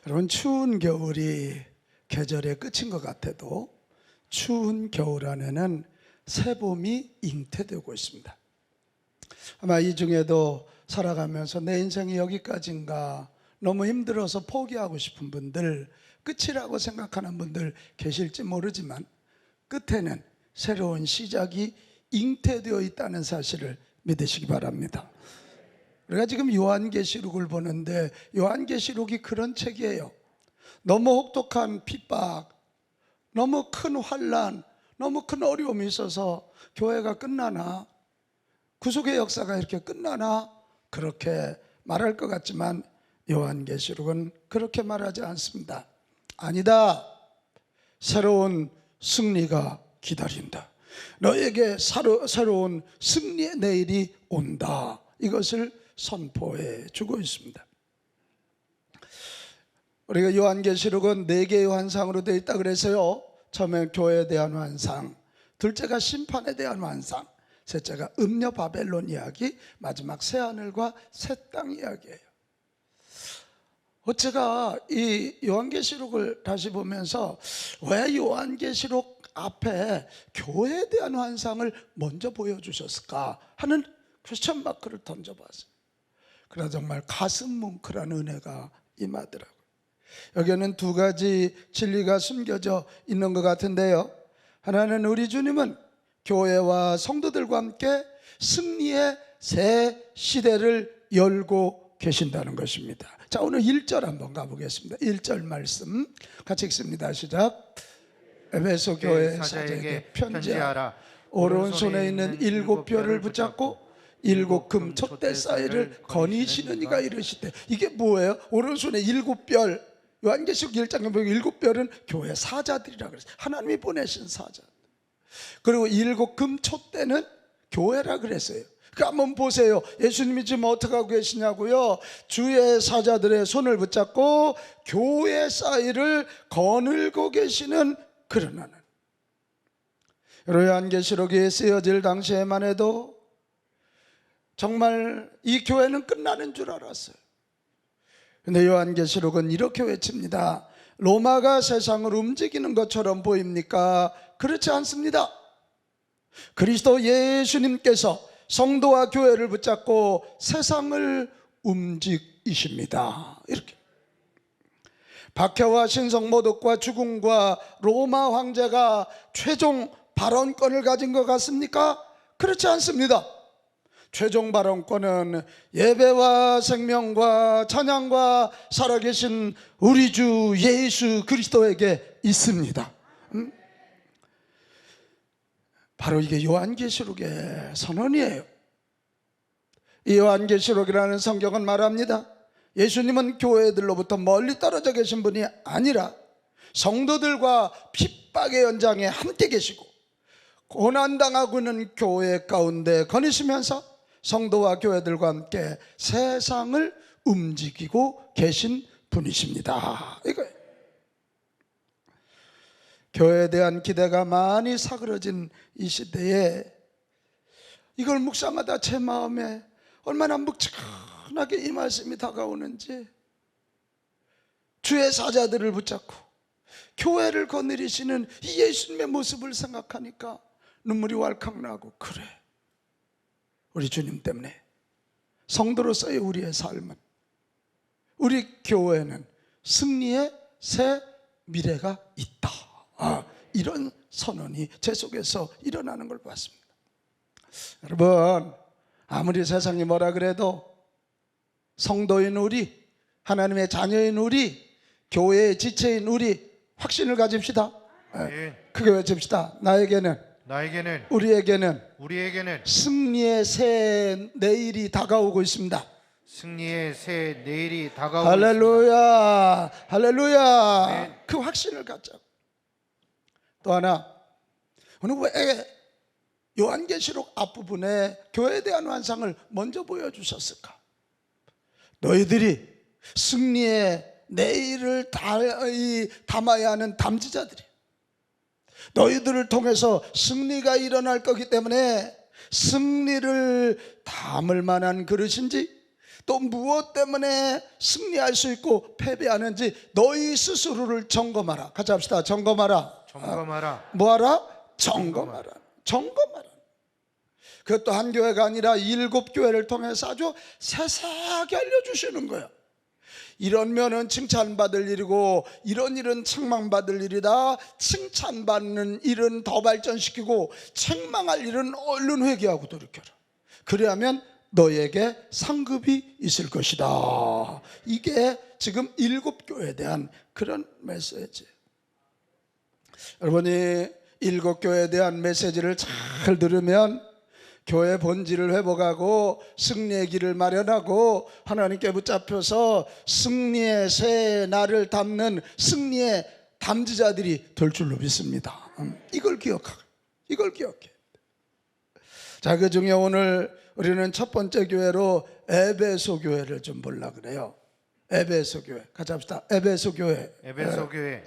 여러분, 추운 겨울이 계절의 끝인 것 같아도 추운 겨울 안에는 새봄이 잉태되고 있습니다. 아마 이 중에도 살아가면서 내 인생이 여기까지인가, 너무 힘들어서 포기하고 싶은 분들, 끝이라고 생각하는 분들 계실지 모르지만 끝에는 새로운 시작이 잉태되어 있다는 사실을 믿으시기 바랍니다. 우리가 지금 요한계시록을 보는데 요한계시록이 그런 책이에요. 너무 혹독한 핍박, 너무 큰 환난, 너무 큰 어려움이 있어서 교회가 끝나나, 구속의 역사가 이렇게 끝나나 그렇게 말할 것 같지만 요한계시록은 그렇게 말하지 않습니다. 아니다, 새로운 승리가 기다린다. 너에게 새로운 승리의 내일이 온다. 이것을 선포해 주고 있습니다. 우리가 요한계시록은 4개의 환상으로 되어 있다 그래서요, 처음에 교회에 대한 환상, 둘째가 심판에 대한 환상, 셋째가 음녀 바벨론 이야기, 마지막 새하늘과 새 땅 이야기예요. 제가 이 요한계시록을 다시 보면서 왜 요한계시록 앞에 교회에 대한 환상을 먼저 보여주셨을까 하는 퀘스천 마크를 던져봤어요. 그러나 정말 가슴 뭉클한 은혜가 임하더라고요. 여기에는 2가지 진리가 숨겨져 있는 것 같은데요, 하나는 우리 주님은 교회와 성도들과 함께 승리의 새 시대를 열고 계신다는 것입니다. 자, 오늘 1절 한번 가보겠습니다. 1절 말씀 같이 읽습니다. 시작. 에베소 교회 사자에게 편지하라. 오른손에 있는 7뼈를 붙잡고 7금 촛대 사이를 거니시는 이가 이르시되, 이게 뭐예요? 오른손에 7뼈, 요한계시록 1장에 보면 7뼈는 교회 사자들이라고 그랬어요. 하나님이 보내신 사자. 그리고 7금 촛대는 교회라 그랬어요. 그러니까 한번 보세요. 예수님이 지금 어떻게 하고 계시냐고요? 주의 사자들의 손을 붙잡고 교회 사이를 거닐고 계시는 그런 하나님. 요한계시록이 쓰여질 당시에만 해도 정말 이 교회는 끝나는 줄 알았어요. 근데 요한계시록은 이렇게 외칩니다. 로마가 세상을 움직이는 것처럼 보입니까? 그렇지 않습니다. 그리스도 예수님께서 성도와 교회를 붙잡고 세상을 움직이십니다. 이렇게 박해와 신성모독과 죽음과 로마 황제가 최종 발언권을 가진 것 같습니까? 그렇지 않습니다. 최종 발언권은 예배와 생명과 찬양과 살아계신 우리 주 예수 그리스도에게 있습니다. 바로 이게 요한계시록의 선언이에요. 이 요한계시록이라는 성경은 말합니다. 예수님은 교회들로부터 멀리 떨어져 계신 분이 아니라 성도들과 핍박의 연장에 함께 계시고 고난당하고 있는 교회 가운데 거니시면서 성도와 교회들과 함께 세상을 움직이고 계신 분이십니다. 이거예요. 교회에 대한 기대가 많이 사그러진 이 시대에 이걸 묵상하다 제 마음에 얼마나 묵직하게 이 말씀이 다가오는지, 주의 사자들을 붙잡고 교회를 거느리시는 이 예수님의 모습을 생각하니까 눈물이 왈칵 나고, 그래, 우리 주님 때문에 성도로서의 우리의 삶은, 우리 교회는 승리의 새 미래가 있다. 이런 선언이 제 속에서 일어나는 걸 봤습니다. 여러분, 아무리 세상이 뭐라 그래도 성도인 우리, 하나님의 자녀인 우리, 교회의 지체인 우리 확신을 가집시다. 크게 외칩시다. 나에게는, 우리에게는 승리의 새 내일이 다가오고 있습니다. 승리의 새 내일이 다가오고 할렐루야, 있습니다. 할렐루야. 그 확신을 갖자고. 또 하나, 오늘 왜 요한계시록 앞부분에 교회에 대한 환상을 먼저 보여주셨을까? 너희들이 승리의 내일을 담아야 하는 담지자들이, 너희들을 통해서 승리가 일어날 거기 때문에 승리를 담을 만한 그릇인지 또 무엇 때문에 승리할 수 있고 패배하는지 너희 스스로를 점검하라. 같이 합시다. 점검하라. 점검하라. 뭐하라? 점검하라. 점검하라. 그것도 한 교회가 아니라 7교회를 통해서 아주 세세하게 알려주시는 거예요. 이러면은 칭찬받을 일이고 이런 일은 책망받을 일이다. 칭찬받는 일은 더 발전시키고 책망할 일은 얼른 회개하고 돌이켜라. 그래야면 너에게 상급이 있을 것이다. 이게 지금 7교회에 대한 그런 메시지. 여러분이 7교회에 대한 메시지를 잘 들으면 교회 본질을 회복하고 승리의 길을 마련하고 하나님께 붙잡혀서 승리의 새 날을 담는 승리의 담지자들이 될 줄로 믿습니다. 이걸 기억하고 이걸 기억해. 자, 그 중에 오늘 우리는 첫 번째 교회로 에베소 교회를 좀 보려고 그래요. 에베소 교회. 같이 합시다. 에베소 교회. 에베소 교회.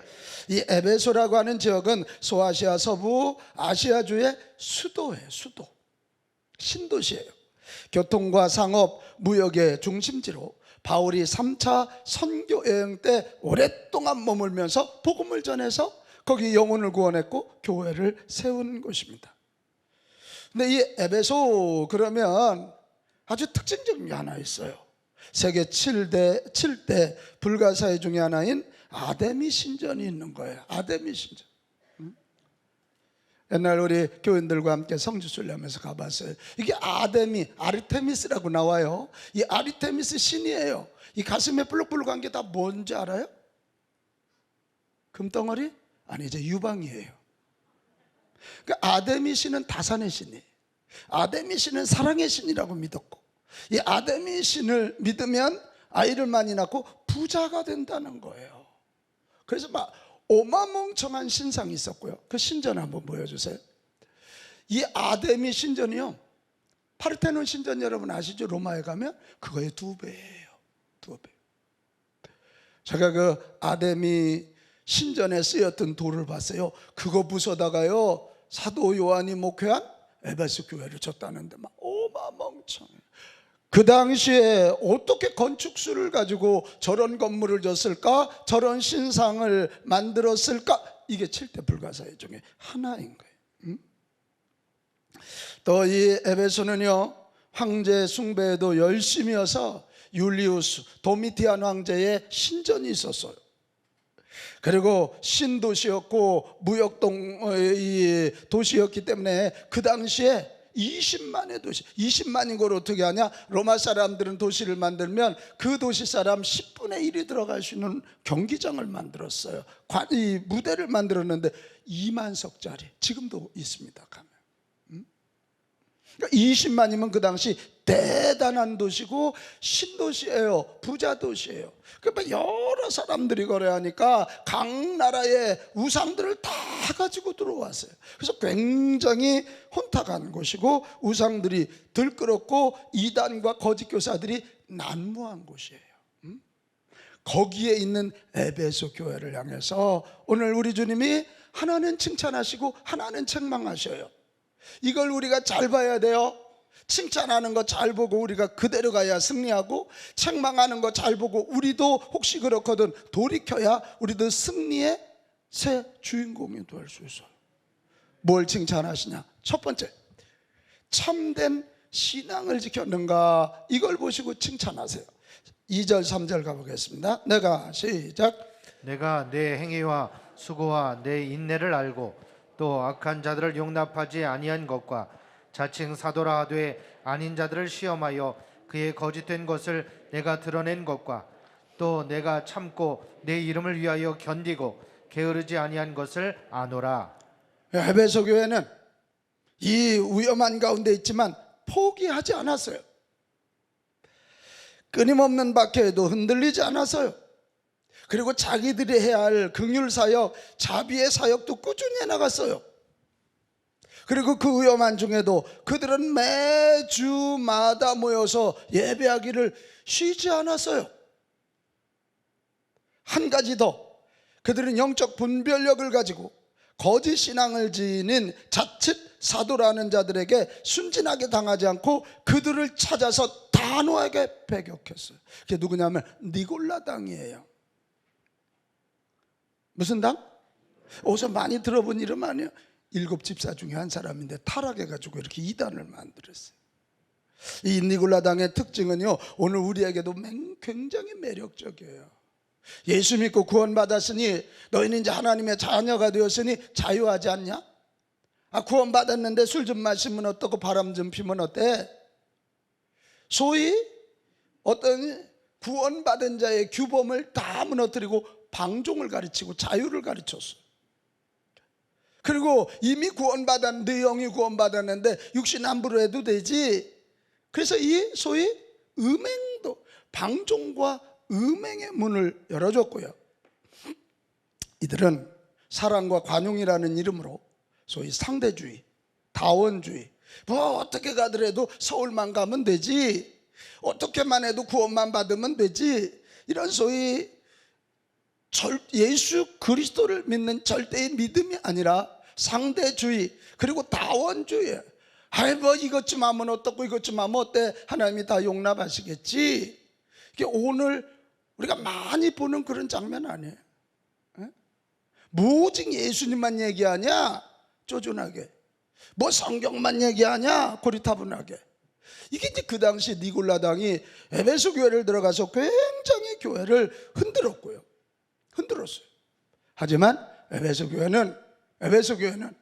이 에베소라고 하는 지역은 소아시아 서부 아시아주의 수도예요. 수도. 신도시예요. 교통과 상업, 무역의 중심지로 바울이 3차 선교 여행 때 오랫동안 머물면서 복음을 전해서 거기 영혼을 구원했고 교회를 세운 곳입니다. 근데 이 에베소 그러면 아주 특징적인 게 하나 있어요. 세계 7대 불가사의 중에 하나인 아데미 신전이 있는 거예요. 아데미 신전. 옛날 우리 교인들과 함께 성지순례 하면서 가봤어요. 이게 아르테미스라고 나와요. 이 아르테미스 신이에요. 이 가슴에 불룩불룩한 게 다 뭔지 알아요? 금덩어리? 아니, 이제 유방이에요. 그러니까 아데미 신은 다산의 신이에요. 아데미 신은 사랑의 신이라고 믿었고, 이 아데미 신을 믿으면 아이를 많이 낳고 부자가 된다는 거예요. 그래서 막 어마멍청한 신상이 있었고요. 그 신전 한번 보여주세요. 이 아데미 신전이요, 파르테논 신전 여러분 아시죠? 로마에 가면 그거의 2배예요. 2배. 제가 그 아데미 신전에 쓰였던 돌을 봤어요. 그거 부숴다가요 사도 요한이 목회한 에베소 교회를 쳤다는데 막 어마멍청해요. 그 당시에 어떻게 건축수를 가지고 저런 건물을 졌을까? 저런 신상을 만들었을까? 이게 7대 불가사의 중에 하나인 거예요. 또 이 에베소는요, 황제 숭배에도 열심이어서 율리우스 도미티안 황제의 신전이 있었어요. 그리고 신도시였고 무역동의 도시였기 때문에 그 당시에 20만의 도시, 20만인 걸 어떻게 하냐? 로마 사람들은 도시를 만들면 그 도시 사람 10분의 1이 들어갈 수 있는 경기장을 만들었어요. 이 무대를 만들었는데 2만석짜리 지금도 있습니다. 가면. 그러니까 20만이면 그 당시 대단한 도시고 신도시예요. 부자 도시예요. 그러니까 여러 사람들이 거래하니까 각 나라의 우상들을 다 가지고 들어왔어요. 그래서 굉장히 혼탁한 곳이고 우상들이 들끓었고 이단과 거짓 교사들이 난무한 곳이에요. 거기에 있는 에베소 교회를 향해서 오늘 우리 주님이 하나는 칭찬하시고 하나는 책망하셔요. 이걸 우리가 잘 봐야 돼요. 칭찬하는 거 잘 보고 우리가 그대로 가야 승리하고, 책망하는 거 잘 보고 우리도 혹시 그렇거든 돌이켜야 우리도 승리의 새 주인공이 될 수 있어요. 뭘 칭찬하시냐? 첫 번째, 참된 신앙을 지켰는가, 이걸 보시고 칭찬하세요. 2절 3절 가보겠습니다. 내가 시작. 내가 내 행위와 수고와 내 인내를 알고 또 악한 자들을 용납하지 아니한 것과 자칭 사도라 하되 아닌 자들을 시험하여 그의 거짓된 것을 내가 드러낸 것과 또 내가 참고 내 이름을 위하여 견디고 게으르지 아니한 것을 아노라. 에베소 교회는 이 위험한 가운데 있지만 포기하지 않았어요. 끊임없는 박해에도 흔들리지 않았어요. 그리고 자기들이 해야 할 긍휼 사역, 자비의 사역도 꾸준히 해나갔어요. 그리고 그 위험한 중에도 그들은 매주마다 모여서 예배하기를 쉬지 않았어요. 한 가지 더, 그들은 영적 분별력을 가지고 거짓 신앙을 지닌 자칫 사도라는 자들에게 순진하게 당하지 않고 그들을 찾아서 다 단호하게 배격했어요. 그게 누구냐면 니골라 당이에요. 무슨 당? 어디서 많이 들어본 이름 아니에요? 7 집사 중에 한 사람인데 타락해가지고 이렇게 이단을 만들었어요. 이 니골라 당의 특징은요, 오늘 우리에게도 굉장히 매력적이에요. 예수 믿고 구원받았으니 너희는 이제 하나님의 자녀가 되었으니 자유하지 않냐? 구원받았는데 술 좀 마시면 어떻고 바람 좀 피면 어때? 소위 어떤 구원받은 자의 규범을 다 무너뜨리고 방종을 가르치고 자유를 가르쳤어요. 그리고 이미 구원받았는데, 네 영이 구원받았는데 육신 함부로 해도 되지. 그래서 이 소위 음행도, 방종과 음행의 문을 열어줬고요. 이들은 사랑과 관용이라는 이름으로 소위 상대주의, 다원주의, 뭐 어떻게 가더라도 서울만 가면 되지, 어떻게만 해도 구원만 받으면 되지, 이런 소위 예수 그리스도를 믿는 절대의 믿음이 아니라 상대주의, 그리고 다원주의. 뭐 이것 좀 하면 어떻고 이것 좀 하면 어때, 하나님이 다 용납하시겠지. 이게 오늘 우리가 많이 보는 그런 장면 아니에요. 뭐 오직 예수님만 얘기하냐, 쪼존하게. 뭐 성경만 얘기하냐, 고리타분하게. 이게 이제 그 당시 니골라 당이 에베소 교회를 들어가서 굉장히 교회를 흔들었어요. 하지만 에베소 교회는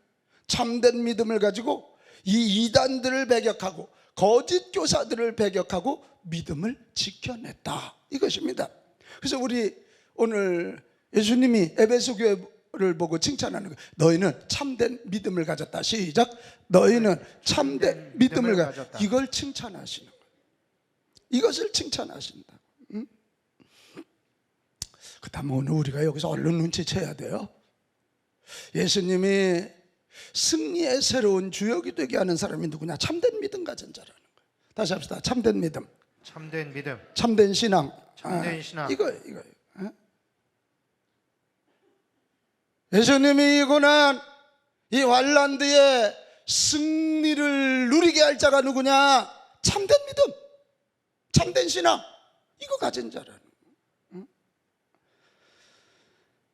참된 믿음을 가지고 이 이단들을 배격하고 거짓 교사들을 배격하고 믿음을 지켜냈다, 이것입니다. 그래서 우리 오늘 예수님이 에베소 교회를 보고 칭찬하는 거예요. 너희는 참된 믿음을 가졌다. 시작. 너희는 참된 믿음을 가졌다. 이걸 칭찬하시는 거예요. 이것을 칭찬하신다. 그 다음에 오늘 우리가 여기서 얼른 눈치채야 돼요. 예수님이 승리의 새로운 주역이 되게 하는 사람이 누구냐? 참된 믿음 가진 자라는 거예요. 다시 합시다. 참된 믿음, 참된 믿음, 참된 신앙. 참된 신앙. 이거예요. 예수님이 이 고난, 이 환난 뒤에 승리를 누리게 할 자가 누구냐? 참된 믿음, 참된 신앙, 이거 가진 자라는 거예요.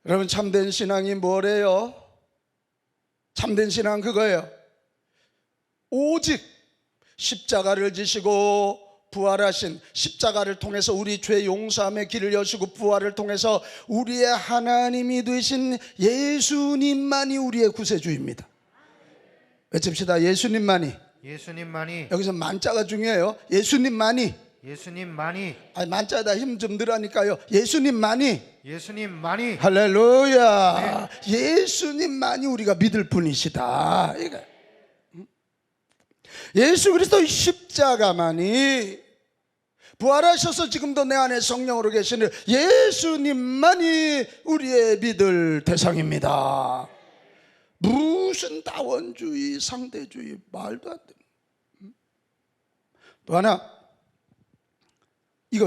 여러분, 참된 신앙이 뭐래요? 참된 신앙 그거예요. 오직 십자가를 지시고 부활하신, 십자가를 통해서 우리 죄 용서함의 길을 여시고 부활을 통해서 우리의 하나님이 되신 예수님만이 우리의 구세주입니다. 외칩시다. 예수님만이. 여기서 만자가 중요해요. 예수님만이. 아니, 만자에다 힘 좀 넣으라니까요. 예수님만이. 할렐루야. 네. 예수님만이 우리가 믿을 분이시다. 예수 그리스도 십자가만이, 부활하셔서 지금도 내 안에 성령으로 계시는 예수님만이 우리의 믿을 대상입니다. 무슨 다원주의, 상대주의, 말도 안 돼. 또 하나, 이거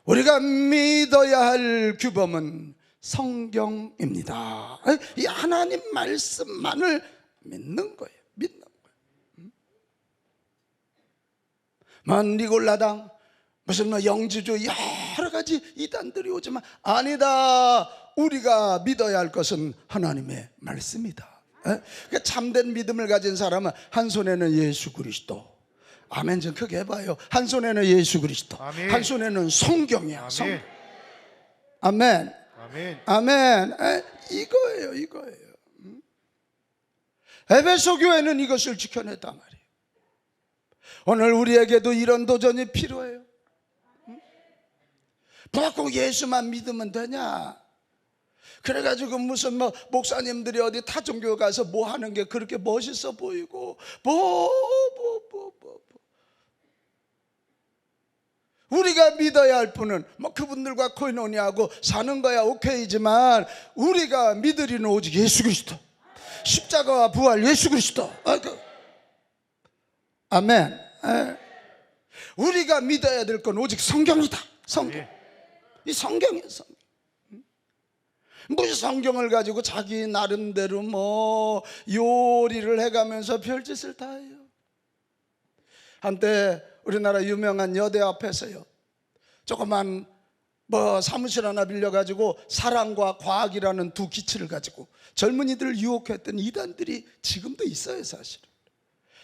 우리가 믿어야 할 규범은 성경입니다. 이 하나님 말씀만을 믿는 거예요. 니골라당, 무슨 영지주의, 여러 가지 이단들이 오지만 아니다. 우리가 믿어야 할 것은 하나님의 말씀이다. 그러니까 참된 믿음을 가진 사람은 한 손에는 예수 그리스도, 아멘 좀 크게 해봐요. 한 손에는 예수 그리스도, 아멘. 한 손에는 성경이야. 아멘. 아멘. 이거예요. 에베소 교회는 이것을 지켜냈단 말이에요. 오늘 우리에게도 이런 도전이 필요해요. 꼭 예수만 믿으면 되냐? 그래가지고 무슨 목사님들이 어디 타종교 가서 뭐 하는 게 그렇게 멋있어 보이고 우리가 믿어야 할 분은 그분들과 코이노니하고 사는 거야 오케이지만, 우리가 믿을 이는 오직 예수 그리스도, 십자가와 부활 예수 그리스도. 아멘. 우리가 믿어야 될 건 오직 성경이다. 성경. 이 성경이에요. 성경. 무슨 성경을 가지고 자기 나름대로 요리를 해가면서 별짓을 다 해요. 한때 우리나라 유명한 여대 앞에서요, 조그만 사무실 하나 빌려가지고 사랑과 과학이라는 두 기치를 가지고 젊은이들을 유혹했던 이단들이 지금도 있어요. 사실은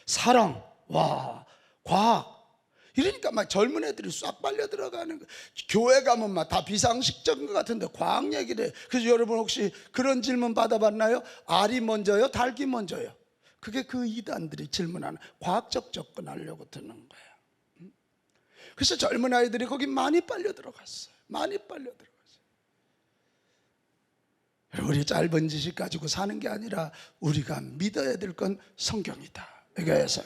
사랑, 과학, 이러니까 막 젊은 애들이 싹 빨려 들어가는 거예요. 교회 가면 막 다 비상식적인 것 같은데 과학 얘기를 해요. 그래서 여러분 혹시 그런 질문 받아봤나요? 알이 먼저요? 닭이 먼저요? 그게 그 이단들이 질문하는, 과학적 접근하려고 드는 거예요. 그래서 젊은 아이들이 거기 많이 빨려 들어갔어요. 많이 빨려 들어갔어요. 우리 짧은 지식 가지고 사는 게 아니라 우리가 믿어야 될 건 성경이다. 이거에서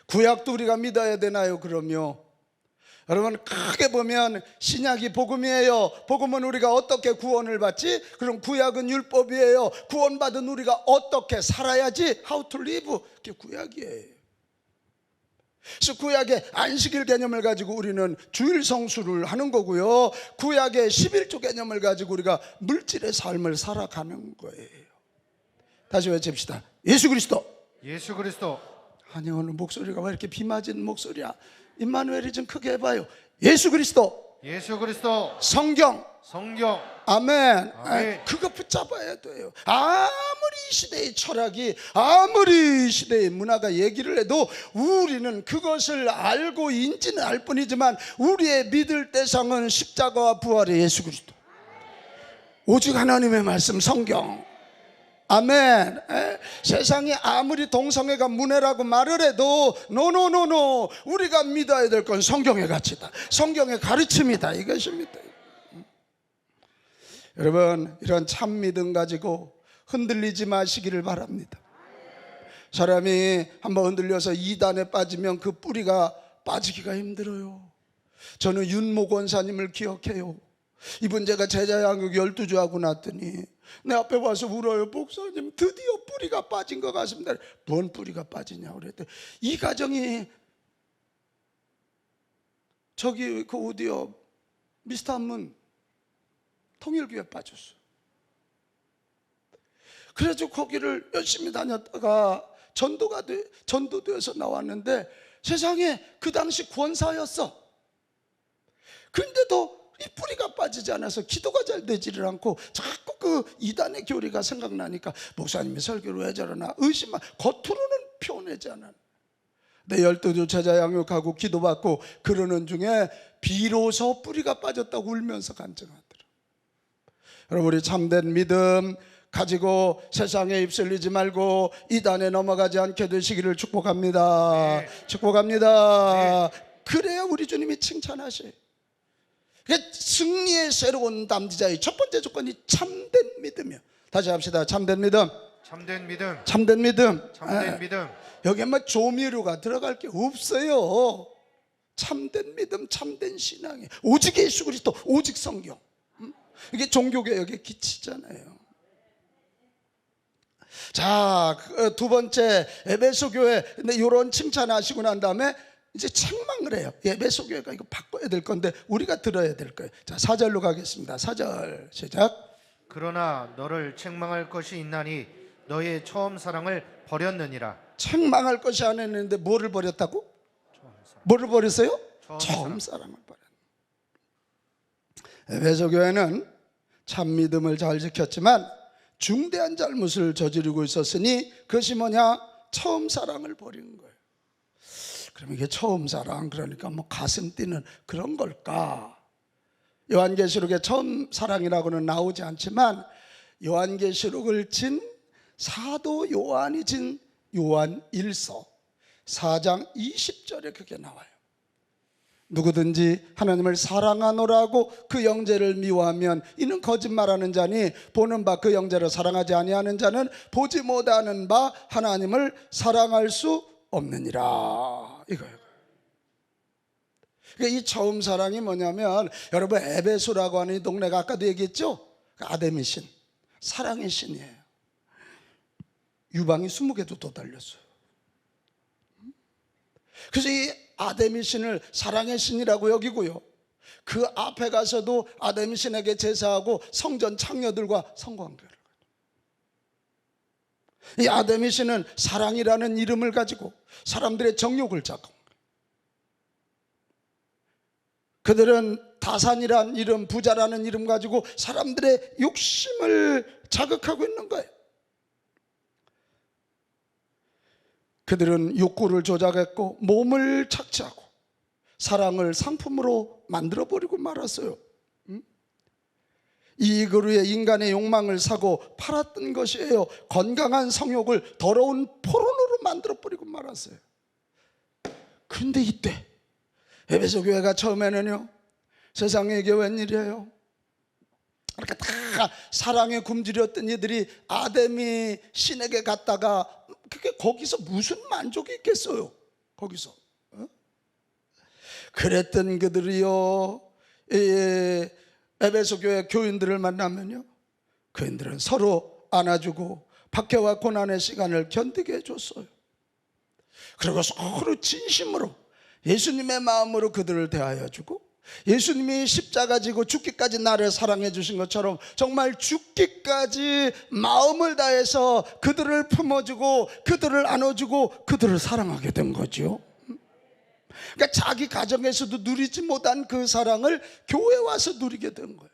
구약도 우리가 믿어야 되나요? 그럼요. 여러분, 크게 보면 신약이 복음이에요. 복음은 우리가 어떻게 구원을 받지? 그럼 구약은 율법이에요. 구원받은 우리가 어떻게 살아야지? How to live. 그게 구약이에요. 그래서 구약의 안식일 개념을 가지고 우리는 주일 성수를 하는 거고요, 구약의 11조 개념을 가지고 우리가 물질의 삶을 살아가는 거예요. 다시 외칩시다. 예수 그리스도. 예수 그리스도. 아니, 오늘 목소리가 왜 이렇게 비 맞은 목소리야? 임마누엘이 좀 크게 해봐요. 예수 그리스도. 예수 그리스도. 성경. 성경. 아멘. 아멘. 그거 붙잡아야 돼요. 아무리 이 시대의 철학이, 아무리 이 시대의 문화가 얘기를 해도 우리는 그것을 알고 인지는 알 뿐이지만 우리의 믿을 대상은 십자가와 부활의 예수 그리스도, 오직 하나님의 말씀 성경. 아멘. 세상이 아무리 동성애가 문화라고 말을 해도 노노노노, 우리가 믿어야 될 건 성경의 가치다, 성경의 가르침이다, 이것입니다. 여러분, 이런 참 믿음 가지고 흔들리지 마시기를 바랍니다. 사람이 한번 흔들려서 이단에 빠지면 그 뿌리가 빠지기가 힘들어요. 저는 윤모 권사님을 기억해요. 이분 제가 제자 양육 12주 하고 났더니 내 앞에 와서 울어요. 목사님, 드디어 뿌리가 빠진 것 같습니다. 뭔 뿌리가 빠지냐고 그랬더니 이 가정이 저기 그 어디요, 미스터 한문 통일교회 빠졌어. 그래서 거기를 열심히 다녔다가 전도되어서 나왔는데 세상에 그 당시 권사였어. 근데도 이 뿌리가 빠지지 않아서 기도가 잘 되지를 않고 자꾸 그 이단의 교리가 생각나니까 목사님이 설교를 왜 저러나 의심만, 겉으로는 표현하지 않아. 내 12주 제자 양육하고 기도받고 그러는 중에 비로소 뿌리가 빠졌다고 울면서 간증하더라. 여러분, 우리 참된 믿음 가지고 세상에 입술리지 말고 이단에 넘어가지 않게 되시기를 축복합니다. 네. 축복합니다. 네. 그래야 우리 주님이 칭찬하셔요. 승리의 새로운 담지자의 첫 번째 조건이 참된 믿음이요. 다시 합시다. 참된 믿음. 참된 믿음. 참된 믿음. 참된 믿음. 여기에 뭐 조미료가 들어갈 게 없어요. 참된 믿음, 참된 신앙이 오직 예수 그리스도, 오직 성경. 이게 종교개혁의 기치잖아요. 자, 두 번째, 에베소 교회. 근데 이런 칭찬하시고 난 다음에 이제 책망을 해요. 에베소 교회가 이거 바꿔야 될 건데 우리가 들어야 될 거예요. 자, 4절로 가겠습니다. 4절 시작. 그러나 너를 책망할 것이 있나니 너의 처음 사랑을 버렸느니라. 책망할 것이 안 했는데 뭐를 버렸다고? 뭐를 버렸어요? 처음 사랑을 버렸어요. 에베소 교회는 참 믿음을 잘 지켰지만 중대한 잘못을 저지르고 있었으니 그것이 뭐냐? 처음 사랑을 버린 거예요. 그럼 이게 처음 사랑, 그러니까 뭐 가슴 뛰는 그런 걸까? 요한계시록에 처음 사랑이라고는 나오지 않지만 요한계시록을 진 사도 요한이 진 요한 1서 4장 20절에 그게 나와요. 누구든지 하나님을 사랑하노라고 그 영제를 미워하면 이는 거짓말하는 자니 보는 바 그 영제를 사랑하지 아니하는 자는 보지 못하는 바 하나님을 사랑할 수 없느니라. 이거예요. 그러니까 이 처음 사랑이 뭐냐면, 여러분 에베소라고 하는 이 동네가 아까도 얘기했죠? 아담의 신, 사랑의 신이에요. 유방이 20개도 더 달렸어요. 그래서 이 아담의 신을 사랑의 신이라고 여기고요, 그 앞에 가서도 아담의 신에게 제사하고 성전 창녀들과 성관계를. 이 아데미시는 사랑이라는 이름을 가지고 사람들의 정욕을 자극. 그들은 다산이라는 이름, 부자라는 이름 가지고 사람들의 욕심을 자극하고 있는 거예요. 그들은 욕구를 조작했고 몸을 착취하고 사랑을 상품으로 만들어버리고 말았어요. 이익을 위해 인간의 욕망을 사고 팔았던 것이에요. 건강한 성욕을 더러운 포르노로 만들어버리고 말았어요. 그런데 이때 에베소 교회가 처음에는요, 세상에 이게 웬일이에요? 그러니까 다 사랑에 굶주렸던 이들이 아데미 신에게 갔다가 그게 거기서 무슨 만족이 있겠어요? 거기서 그랬던 그들이요, 에베소 교회 교인들을 만나면요, 교인들은 서로 안아주고 박해와 고난의 시간을 견디게 해줬어요. 그리고 서로 진심으로 예수님의 마음으로 그들을 대하여 주고, 예수님이 십자가 지고 죽기까지 나를 사랑해 주신 것처럼 정말 죽기까지 마음을 다해서 그들을 품어주고 그들을 안아주고 그들을 사랑하게 된 거죠. 그러니까 자기 가정에서도 누리지 못한 그 사랑을 교회에 와서 누리게 된 거예요.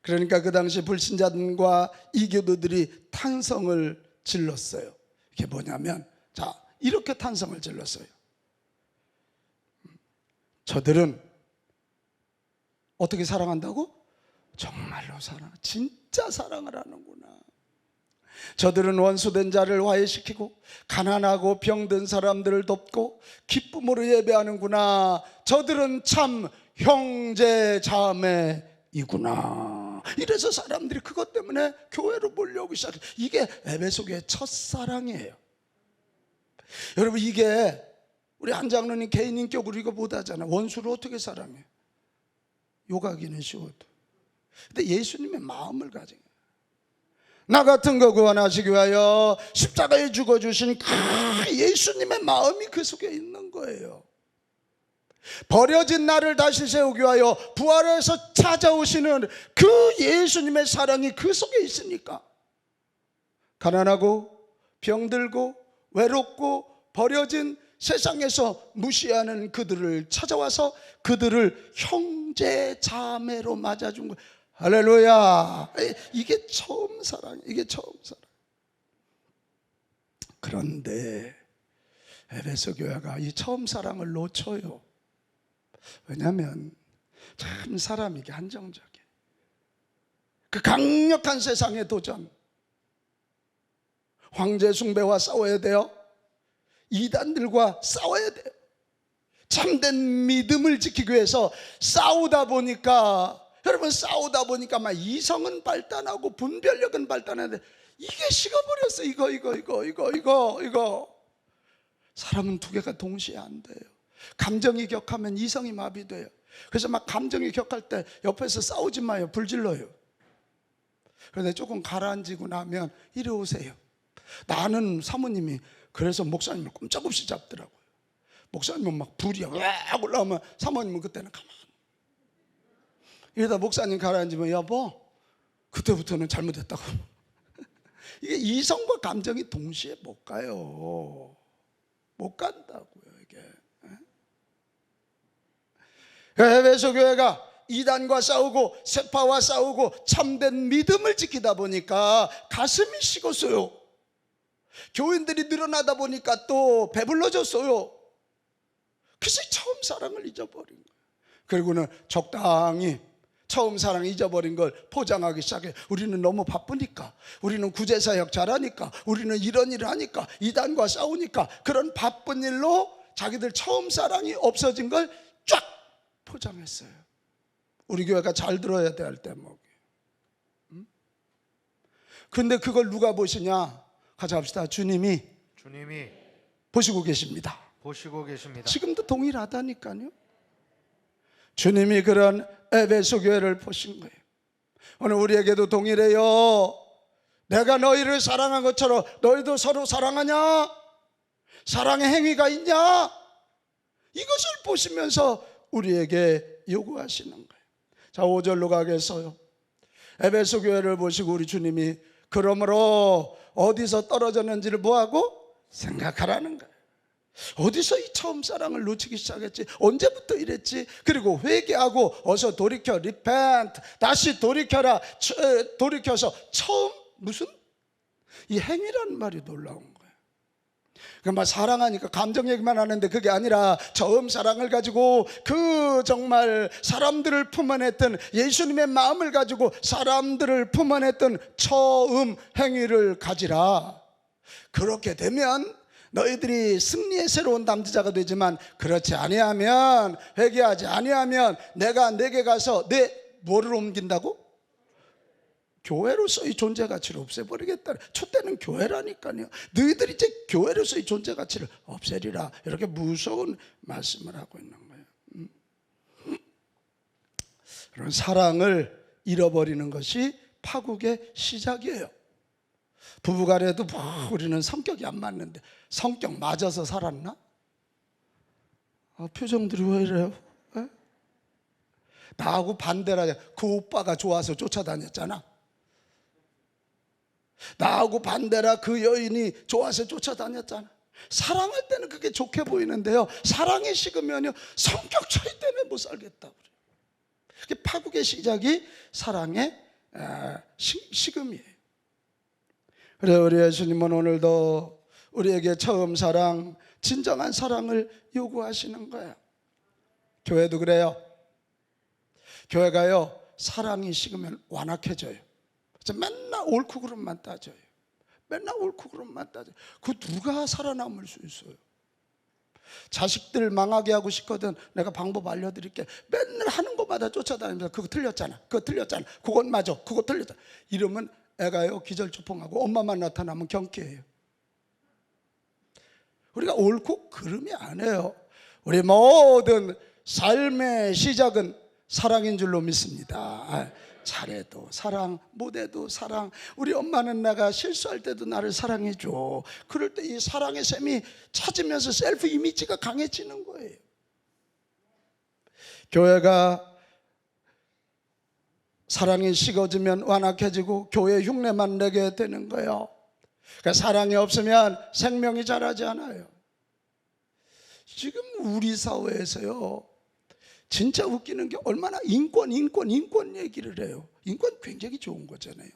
그러니까 그 당시 불신자들과 이교도들이 탄성을 질렀어요. 이게 뭐냐면, 자, 이렇게 탄성을 질렀어요. 저들은 어떻게 사랑한다고? 정말로 진짜 사랑을 하는구나. 저들은 원수된 자를 화해시키고 가난하고 병든 사람들을 돕고 기쁨으로 예배하는구나. 저들은 참 형제 자매이구나. 이래서 사람들이 그것 때문에 교회로 몰려오기 시작해요. 이게 에베소교의 첫사랑이에요. 여러분, 이게 우리 한 장로님 개인 인격으로 이거 못하잖아. 원수를 어떻게 사랑해? 욕하기는 쉬워도. 근데 예수님의 마음을 가진 거예요. 나 같은 거 구원하시기 위하여 십자가에 죽어주신 그 예수님의 마음이 그 속에 있는 거예요. 버려진 나를 다시 세우기 위하여 부활해서 찾아오시는 그 예수님의 사랑이 그 속에 있으니까 가난하고 병들고 외롭고 버려진 세상에서 무시하는 그들을 찾아와서 그들을 형제 자매로 맞아준 거예요. 할렐루야. 이게 처음 사랑, 이게 처음 사랑. 그런데 에베소 교회가 이 처음 사랑을 놓쳐요. 왜냐하면 참 사람이 이게 한정적이에요. 그 강력한 세상의 도전, 황제 숭배와 싸워야 돼요. 이단들과 싸워야 돼요. 참된 믿음을 지키기 위해서 싸우다 보니까, 여러분, 싸우다 보니까 막 이성은 발달하고 분별력은 발달하는데 이게 식어버렸어. 이거 사람은 두 개가 동시에 안 돼요. 감정이 격하면 이성이 마비돼요. 그래서 막 감정이 격할 때 옆에서 싸우지 마요. 불질러요. 그런데 조금 가라앉히고 나면 이리 오세요. 나는 사모님이 그래서 목사님을 꼼짝없이 잡더라고요. 목사님은 막 불이 막 올라오면 사모님은 그때는 가만히. 이러다 목사님 가라앉으면 여보, 그때부터는 잘못했다고. 이게 이성과 감정이 동시에 못 가요. 못 간다고요, 이게. 에베소 교회가 이단과 싸우고 세파와 싸우고 참된 믿음을 지키다 보니까 가슴이 식었어요. 교인들이 늘어나다 보니까 또 배불러졌어요. 그래서 처음 사랑을 잊어버린 거예요. 그리고는 적당히 처음 사랑 잊어버린 걸 포장하기 시작해. 우리는 너무 바쁘니까, 우리는 구제사역 잘하니까, 우리는 이런 일을 하니까, 이단과 싸우니까, 그런 바쁜 일로 자기들 처음 사랑이 없어진 걸 쫙 포장했어요. 우리 교회가 잘 들어야 될 대목이에요. 근데 그걸 누가 보시냐? 같이 합시다. 주님이 보시고 계십니다. 지금도 동일하다니까요. 주님이 그런 에베소 교회를 보신 거예요. 오늘 우리에게도 동일해요. 내가 너희를 사랑한 것처럼 너희도 서로 사랑하냐? 사랑의 행위가 있냐? 이것을 보시면서 우리에게 요구하시는 거예요. 자, 5절로 가겠어요. 에베소 교회를 보시고 우리 주님이 그러므로 어디서 떨어졌는지를 뭐하고? 생각하라는 거예요. 어디서 이 처음 사랑을 놓치기 시작했지? 언제부터 이랬지? 그리고 회개하고 어서 돌이켜, repent, 다시 돌이켜라. 돌이켜서 처음 무슨? 이 행위라는 말이 놀라운 거예요. 그러니까 사랑하니까 감정 얘기만 하는데 그게 아니라 처음 사랑을 가지고 그 정말 사람들을 품어냈던 예수님의 마음을 가지고 사람들을 품어냈던 처음 행위를 가지라. 그렇게 되면 너희들이 승리의 새로운 담대자가 되지만 그렇지 아니하면, 회개하지 아니하면 내가 내게 가서 내 뭐를 옮긴다고? 교회로서의 존재 가치를 없애버리겠다. 촛대는 교회라니까요. 너희들이 이제 교회로서의 존재 가치를 없애리라. 이렇게 무서운 말씀을 하고 있는 거예요. 그런 사랑을 잃어버리는 것이 파국의 시작이에요. 부부간에도 우리는 성격이 안 맞는데 성격 맞아서 살았나? 표정들이 왜 이래요? 에? 나하고 반대라. 그 오빠가 좋아서 쫓아다녔잖아. 나하고 반대라. 그 여인이 좋아서 쫓아다녔잖아. 사랑할 때는 그게 좋게 보이는데요, 사랑이 식으면요 성격 차이 때문에 못 살겠다고 그래요. 그게 파국의 시작이 사랑의 식음이에요. 그래, 우리 예수님은 오늘도 우리에게 처음 사랑, 진정한 사랑을 요구하시는 거예요. 교회도 그래요. 교회가요 사랑이 식으면 완악해져요. 그래서 맨날 옳고 그름만 따져요. 맨날 옳고 그름만 따져요. 그 누가 살아남을 수 있어요? 자식들 망하게 하고 싶거든. 내가 방법 알려드릴게. 맨날 하는 것마다 쫓아다니면서 그거 틀렸잖아, 그거 틀렸잖아, 그건 맞아, 그거 틀렸잖아. 이러면 애가요 기절초풍하고 엄마만 나타나면 경계해요. 우리가 옳고 그름이 아니에요. 우리 모든 삶의 시작은 사랑인 줄로 믿습니다. 잘해도 사랑, 못해도 사랑. 우리 엄마는 내가 실수할 때도 나를 사랑해줘. 그럴 때 이 사랑의 셈이 찾으면서 셀프 이미지가 강해지는 거예요. 교회가 사랑이 식어지면 완악해지고 교회 흉내만 내게 되는 거예요. 그러니까 사랑이 없으면 생명이 자라지 않아요. 지금 우리 사회에서요 진짜 웃기는 게 얼마나 인권 얘기를 해요. 인권 굉장히 좋은 거잖아요.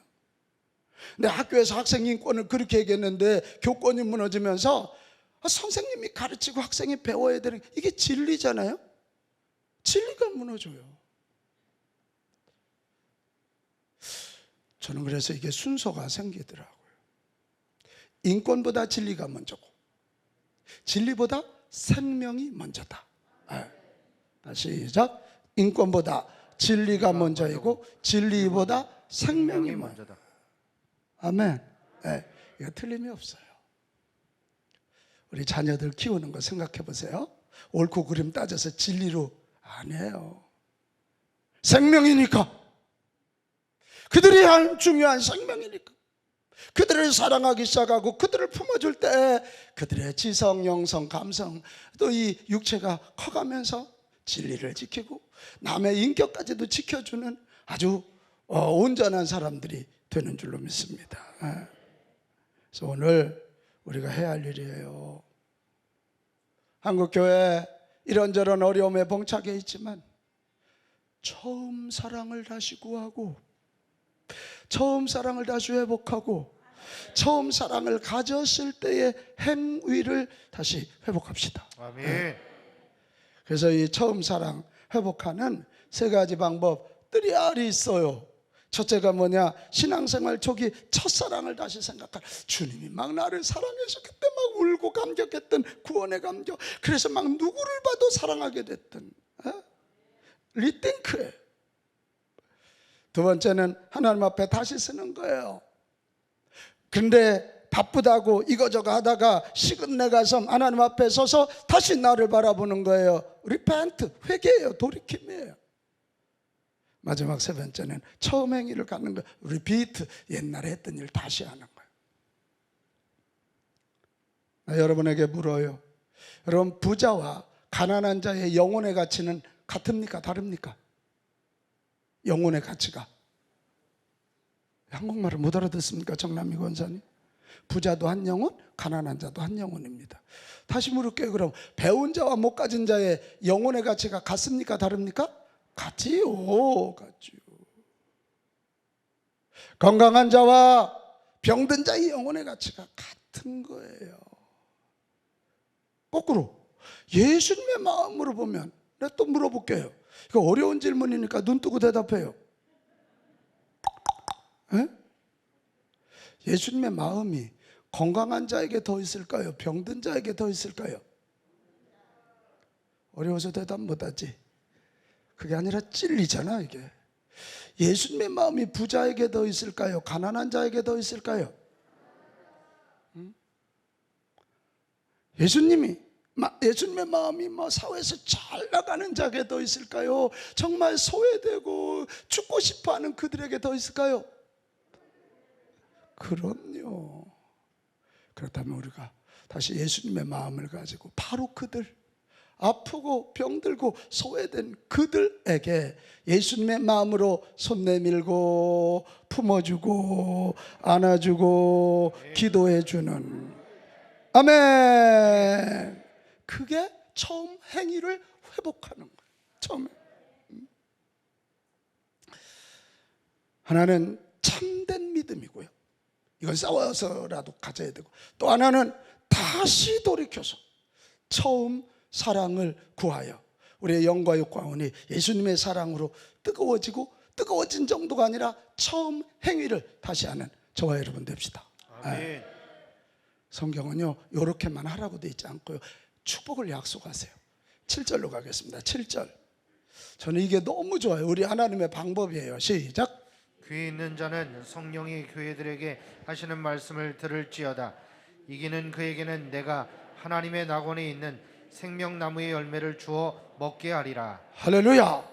근데 학교에서 학생 인권을 그렇게 얘기했는데 교권이 무너지면서 선생님이 가르치고 학생이 배워야 되는 이게 진리잖아요. 진리가 무너져요. 저는 그래서 이게 순서가 생기더라고요. 인권보다 진리가 먼저고 진리보다 생명이 먼저다. 다시 시작. 인권보다 진리가 먼저이고 진리보다 생명이 먼저다. 아멘. 이거 틀림이 없어요. 우리 자녀들 키우는 거 생각해 보세요. 옳고 그름 따져서 진리로 안 해요. 생명이니까. 그들이 중요한 생명이니까. 그들을 사랑하기 시작하고 그들을 품어줄 때 그들의 지성, 영성, 감성 또 이 육체가 커가면서 진리를 지키고 남의 인격까지도 지켜주는 아주 온전한 사람들이 되는 줄로 믿습니다. 그래서 오늘 우리가 해야 할 일이에요. 한국교회 이런저런 어려움에 봉착해 있지만 처음 사랑을 다시 구하고 처음 사랑을 다시 회복하고 처음 사랑을 가졌을 때의 행위를 다시 회복합시다. 아멘. 그래서 이 처음 사랑 회복하는 세 가지 방법들이 있어요. 첫째가 뭐냐? 신앙생활 초기 첫사랑을 다시 생각하라. 주님이 막 나를 사랑해서 그때 막 울고 감격했던 구원의 감격. 그래서 막 누구를 봐도 사랑하게 됐던 리띵크에. 두 번째는 하나님 앞에 다시 쓰는 거예요. 근데 바쁘다고 이거저거 하다가 식은 내 가슴 하나님 앞에 서서 다시 나를 바라보는 거예요. 리펜트, 회개예요. 돌이킴이에요. 마지막 세 번째는 처음 행위를 갖는 거예요. 리피트, 옛날에 했던 일 다시 하는 거예요. 나 여러분에게 물어요. 여러분, 부자와 가난한 자의 영혼의 가치는 같습니까? 다릅니까? 영혼의 가치가 한국말을 못 알아듣습니까? 정남미 권사님. 부자도 한 영혼, 가난한 자도 한 영혼입니다. 다시 물을게요. 그럼 배운 자와 못 가진 자의 영혼의 가치가 같습니까? 다릅니까? 같지요. 같지요. 건강한 자와 병든 자의 영혼의 가치가 같은 거예요. 거꾸로 예수님의 마음으로 보면, 내가 또 물어볼게요. 이거 어려운 질문이니까 눈 뜨고 대답해요. 에? 예수님의 마음이 건강한 자에게 더 있을까요? 병든 자에게 더 있을까요? 어려워서 대답 못하지. 그게 아니라 찔리잖아 이게. 예수님의 마음이 부자에게 더 있을까요? 가난한 자에게 더 있을까요? 예수님의 마음이 사회에서 잘 나가는 자에게 더 있을까요? 정말 소외되고 죽고 싶어하는 그들에게 더 있을까요? 그럼요. 그렇다면 우리가 다시 예수님의 마음을 가지고 바로 그들, 아프고 병들고 소외된 그들에게 예수님의 마음으로 손 내밀고 품어주고 안아주고 기도해주는, 아멘. 그게 처음 행위를 회복하는 거예요. 처음에 하나는 참된 믿음이고요, 이건 싸워서라도 가져야 되고, 또 하나는 다시 돌이켜서 처음 사랑을 구하여 우리의 영과 육광원이 예수님의 사랑으로 뜨거워진 정도가 아니라 처음 행위를 다시 하는 저와 여러분 됩시다. 아멘. 성경은요 이렇게만 하라고 되어 있지 않고요, 축복을 약속하세요. 7절로 가겠습니다. 7절. 저는 이게 너무 좋아요. 우리 하나님의 방법이에요. 시작. 귀 있는 자는 성령이 교회들에게 하시는 말씀을 들을지어다. 이기는 그에게는 내가 하나님의 낙원에 있는 생명나무의 열매를 주어 먹게 하리라. 할렐루야.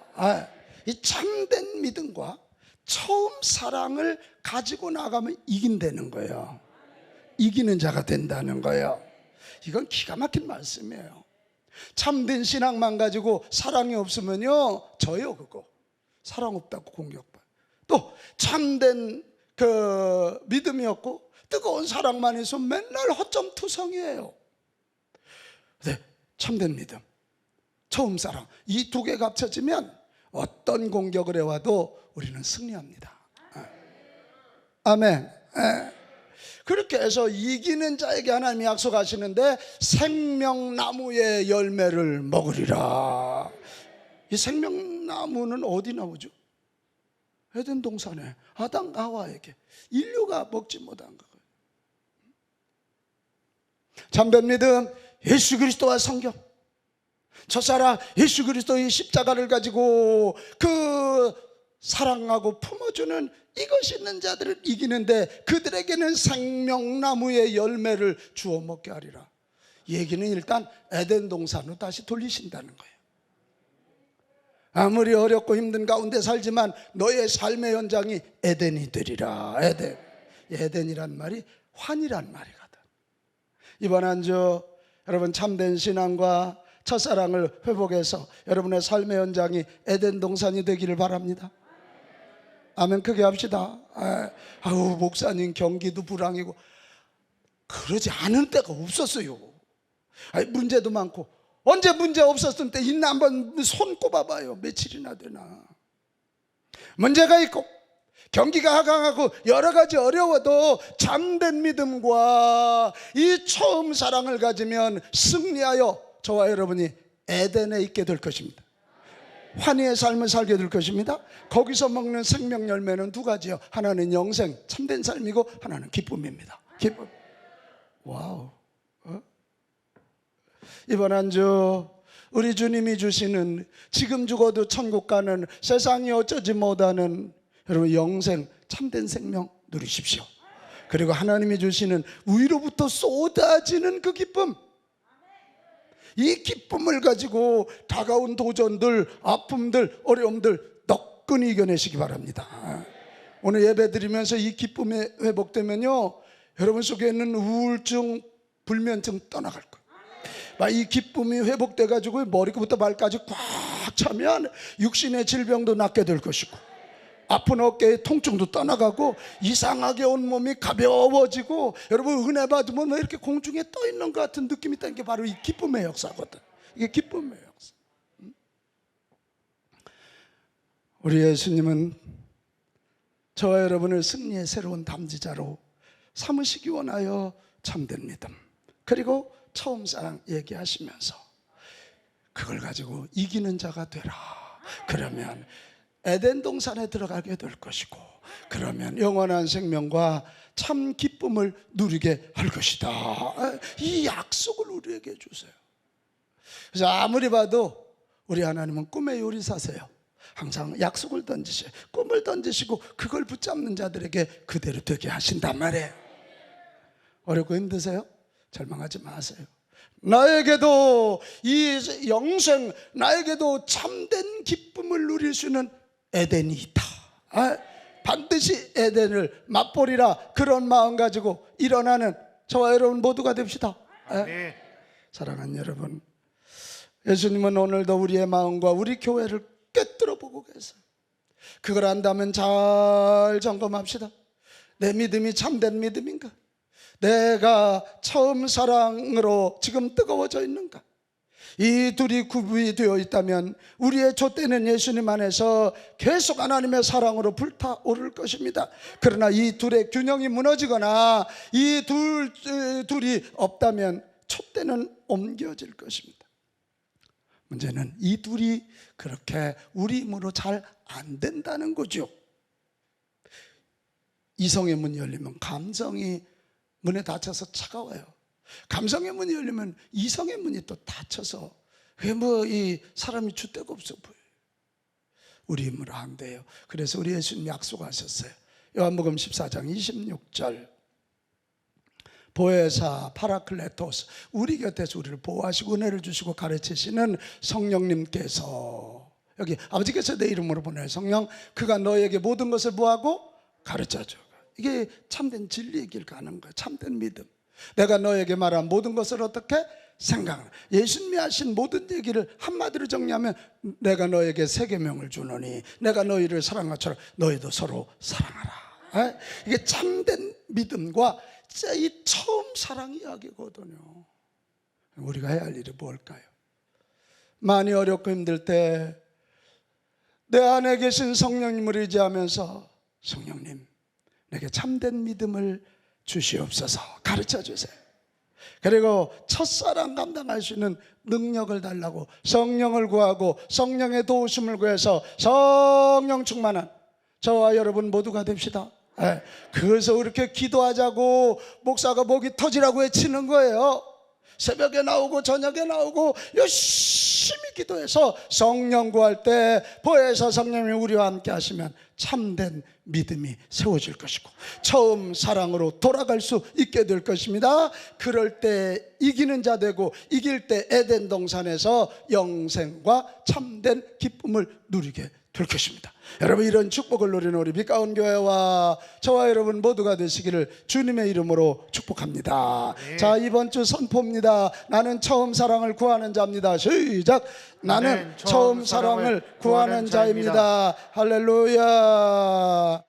이 참된 믿음과 처음 사랑을 가지고 나가면 이긴다는 거예요. 이기는 자가 된다는 거예요. 이건 기가 막힌 말씀이에요. 참된 신앙만 가지고 사랑이 없으면요 져요. 그거 사랑 없다고 공격받아요. 또 참된 그 믿음이 없고 뜨거운 사랑만 해서 맨날 허점투성이에요. 네, 참된 믿음, 처음 사랑, 이 두 개가 합쳐지면 어떤 공격을 해와도 우리는 승리합니다. 아멘. 그렇게 해서 이기는 자에게 하나님이 약속하시는데 생명나무의 열매를 먹으리라. 이 생명나무는 어디 나오죠? 에덴 동산에 아담과 하와에게 인류가 먹지 못한 거예요. 참된 믿음, 예수 그리스도와 성경, 첫사랑 예수 그리스도의 십자가를 가지고 그 사랑하고 품어주는 이것이 있는 자들을 이기는데 그들에게는 생명나무의 열매를 주어 먹게 하리라. 얘기는 일단 에덴 동산으로 다시 돌리신다는 거예요. 아무리 어렵고 힘든 가운데 살지만 너의 삶의 현장이 에덴이 되리라. 에덴이란 말이 환이란 말이거든. 이번 한 주 여러분 참된 신앙과 첫사랑을 회복해서 여러분의 삶의 현장이 에덴 동산이 되기를 바랍니다. 아멘. 크게 합시다. 아우 목사님 경기도 불황이고 그러지 않은 때가 없었어요. 문제도 많고 언제 문제 없었을 때 있나 한번 손 꼽아봐요. 며칠이나 되나. 문제가 있고 경기가 하강하고 여러 가지 어려워도 참된 믿음과 이 처음 사랑을 가지면 승리하여 저와 여러분이 에덴에 있게 될 것입니다. 환희의 삶을 살게 될 것입니다. 거기서 먹는 생명 열매는 두 가지요. 하나는 영생, 참된 삶이고 하나는 기쁨입니다. 기쁨. 와우. 이번 한 주 우리 주님이 주시는 지금 죽어도 천국 가는 세상이 어쩌지 못하는 여러분 영생, 참된 생명 누리십시오. 그리고 하나님이 주시는 위로부터 쏟아지는 그 기쁨, 이 기쁨을 가지고 다가온 도전들, 아픔들, 어려움들 너끈히 이겨내시기 바랍니다. 오늘 예배 드리면서 이 기쁨이 회복되면요 여러분 속에 있는 우울증, 불면증 떠나갈 거예요. 이 기쁨이 회복돼 가지고 머리부터 발까지 꽉 차면 육신의 질병도 낫게 될 것이고 아픈 어깨의 통증도 떠나가고 이상하게 온몸이 가벼워지고, 여러분 은혜 받으면 왜 이렇게 공중에 떠 있는 것 같은 느낌이 있다는 게 바로 이 기쁨의 역사거든. 이게 기쁨의 역사. 우리 예수님은 저와 여러분을 승리의 새로운 담지자로 삼으시기 원하여 참된 믿음, 그리고 처음 사랑 얘기하시면서 그걸 가지고 이기는 자가 되라. 그러면 에덴 동산에 들어가게 될 것이고, 그러면 영원한 생명과 참 기쁨을 누리게 할 것이다. 이 약속을 우리에게 주세요. 그래서 아무리 봐도 우리 하나님은 꿈의 요리사세요. 항상 약속을 던지시고 꿈을 던지시고 그걸 붙잡는 자들에게 그대로 되게 하신단 말이에요. 어렵고 힘드세요? 절망하지 마세요. 나에게도 이 영생, 나에게도 참된 기쁨을 누릴 수 있는 에덴이 있다. 반드시 에덴을 맛보리라. 그런 마음 가지고 일어나는 저와 여러분 모두가 됩시다. 네. 사랑하는 여러분, 예수님은 오늘도 우리의 마음과 우리 교회를 꿰뚫어 보고 계세요. 그걸 안다면 잘 점검합시다. 내 믿음이 참된 믿음인가? 내가 처음 사랑으로 지금 뜨거워져 있는가? 이 둘이 구분이 되어 있다면 우리의 촛대는 예수님 안에서 계속 하나님의 사랑으로 불타오를 것입니다. 그러나 이 둘의 균형이 무너지거나 이 둘이 없다면 촛대는 옮겨질 것입니다. 문제는 이 둘이 그렇게 우리 힘으로 잘 안 된다는 거죠. 이성의 문이 열리면 감성이 문에 닫혀서 차가워요. 감성의 문이 열리면 이성의 문이 또 닫혀서 왜 이 사람이 줏대가 없어 보여요. 우리 힘으로 안 돼요. 그래서 우리 예수님 약속하셨어요. 요한복음 14장 26절, 보혜사 파라클레토스, 우리 곁에서 우리를 보호하시고 은혜를 주시고 가르치시는 성령님께서, 여기 아버지께서 내 이름으로 보내요 성령, 그가 너에게 모든 것을 뭐하고 가르쳐줘. 이게 참된 진리의 길 가는 거예요. 참된 믿음. 내가 너에게 말한 모든 것을 어떻게 생각하라. 예수님이 하신 모든 얘기를 한마디로 정리하면 내가 너에게 세 계명을 주노니 내가 너희를 사랑한 것처럼 너희도 서로 사랑하라. 이게 참된 믿음과 진짜 이 처음 사랑 이야기거든요. 우리가 해야 할 일이 뭘까요? 많이 어렵고 힘들 때 내 안에 계신 성령님을 의지하면서 성령님, 내게 참된 믿음을 주시옵소서, 가르쳐 주세요. 그리고 첫사랑 감당할 수 있는 능력을 달라고 성령을 구하고 성령의 도우심을 구해서 성령 충만한 저와 여러분 모두가 됩시다. 그래서 그렇게 기도하자고 목사가 목이 터지라고 외치는 거예요. 새벽에 나오고 저녁에 나오고 열심히 기도해서 성령 구할 때 보혜사 성령이 우리와 함께 하시면 참된 믿음이 세워질 것이고 처음 사랑으로 돌아갈 수 있게 될 것입니다. 그럴 때 이기는 자 되고 이길 때 에덴 동산에서 영생과 참된 기쁨을 누리게 될 것입니다. 여러분, 이런 축복을 누리는 우리 빛가운 교회와 저와 여러분 모두가 되시기를 주님의 이름으로 축복합니다. 네. 자, 이번 주 선포입니다. 나는 처음 사랑을 구하는 자입니다. 시작. 나는 처음 사랑을 구하는 자입니다. 할렐루야.